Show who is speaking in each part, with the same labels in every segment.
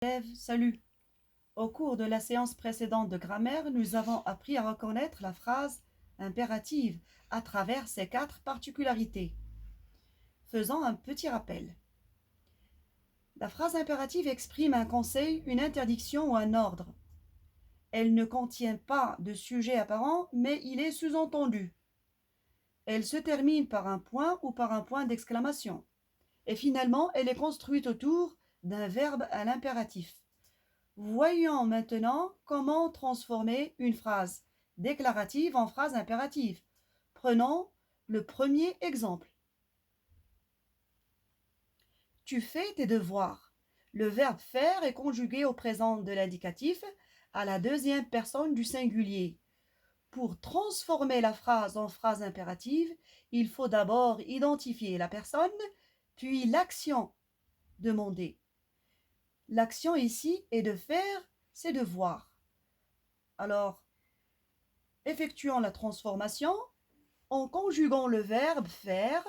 Speaker 1: Élèves, salut! Au cours de la séance précédente de grammaire, nous avons appris à reconnaître la phrase impérative à travers ses 4 particularités. Faisons un petit rappel. La phrase impérative exprime un conseil, une interdiction ou un ordre. Elle ne contient pas de sujet apparent, mais il est sous-entendu. Elle se termine par un point ou par un point d'exclamation. Et finalement, elle est construite autour d'un verbe à l'impératif. Voyons maintenant comment transformer une phrase déclarative en phrase impérative. Prenons le premier exemple. Tu fais tes devoirs. Le verbe faire est conjugué au présent de l'indicatif à la deuxième personne du singulier. Pour transformer la phrase en phrase impérative, il faut d'abord identifier la personne, puis l'action demandée. L'action ici est de faire ses devoirs. Alors, effectuons la transformation en conjuguant le verbe faire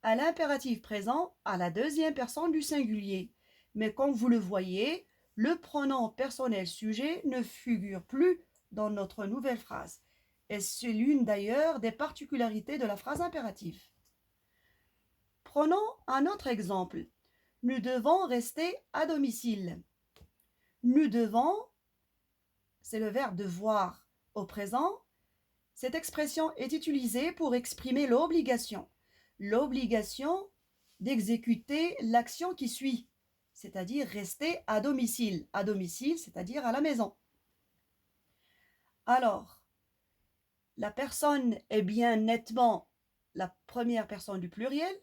Speaker 1: à l'impératif présent à la deuxième personne du singulier. Mais comme vous le voyez, le pronom personnel sujet ne figure plus dans notre nouvelle phrase. Et c'est l'une d'ailleurs des particularités de la phrase impérative. Prenons un autre exemple. Nous devons rester à domicile. Nous devons, c'est le verbe devoir au présent. Cette expression est utilisée pour exprimer l'obligation. L'obligation d'exécuter l'action qui suit, c'est-à-dire rester à domicile. À domicile, c'est-à-dire à la maison. Alors, la personne est bien nettement la première personne du pluriel.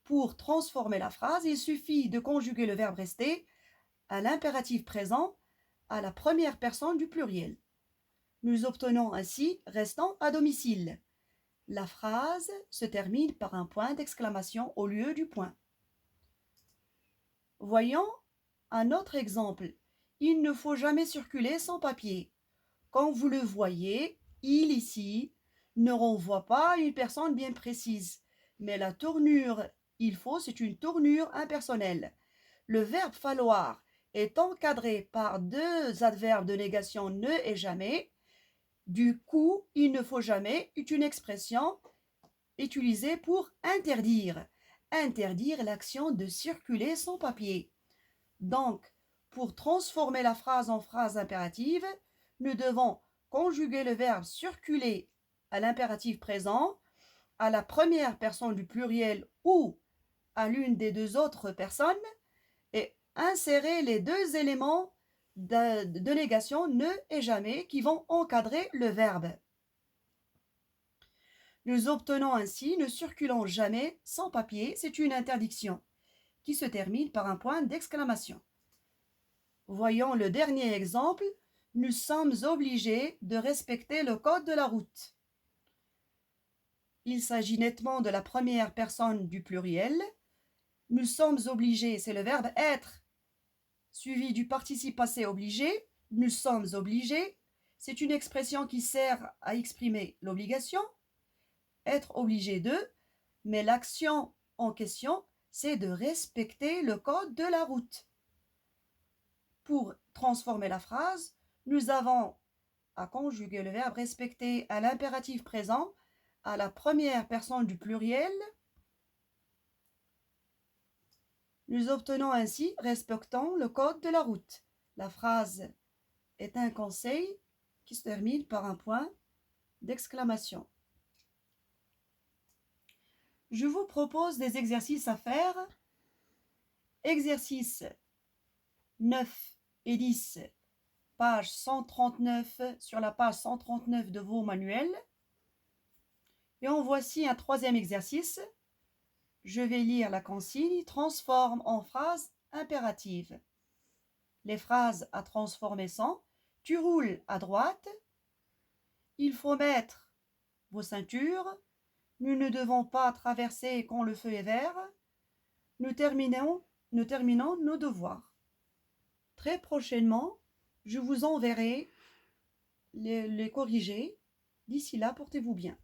Speaker 1: Pour transformer la phrase, il suffit de conjuguer le verbe rester à l'impératif présent à la première personne du pluriel. Nous obtenons ainsi « restant à domicile ». La phrase se termine par un point d'exclamation au lieu du point. Voyons un autre exemple. Il ne faut jamais circuler sans papier. Comme vous le voyez, il ici ne renvoie pas à une personne bien précise, mais la tournure il faut, c'est une tournure impersonnelle. Le verbe falloir est encadré par 2 adverbes de négation ne et jamais. Du coup, il ne faut jamais est une expression utilisée pour interdire. Interdire l'action de circuler sans papier. Donc, pour transformer la phrase en phrase impérative, nous devons conjuguer le verbe circuler à l'impératif présent, à la première personne du pluriel ou à l'une des 2 autres personnes et insérer les 2 éléments de négation ne et jamais qui vont encadrer le verbe. Nous obtenons ainsi ne circulant jamais sans papier, c'est une interdiction qui se termine par un point d'exclamation. Voyons le dernier exemple. Nous sommes obligés de respecter le code de la route. Il s'agit nettement de la première personne du pluriel. Nous sommes obligés, c'est le verbe être, suivi du participe passé obligé. Nous sommes obligés. C'est une expression qui sert à exprimer l'obligation, être obligé de, mais l'action en question, c'est de respecter le code de la route. Pour transformer la phrase, nous avons à conjuguer le verbe respecter à l'impératif présent à la première personne du pluriel. Nous obtenons ainsi « respectons le code de la route ». La phrase est un conseil qui se termine par un point d'exclamation. Je vous propose des exercices à faire. Exercice 9 et 10, page 139, sur la page 139 de vos manuels. Et en voici un troisième exercice. Je vais lire la consigne, transforme en phrase impérative. Les phrases à transformer sont « Tu roules à droite »,« Il faut mettre vos ceintures »,« Nous ne devons pas traverser quand le feu est vert »,« Nous terminons nos devoirs ». Très prochainement, je vous enverrai les corrigés. D'ici là, portez-vous bien.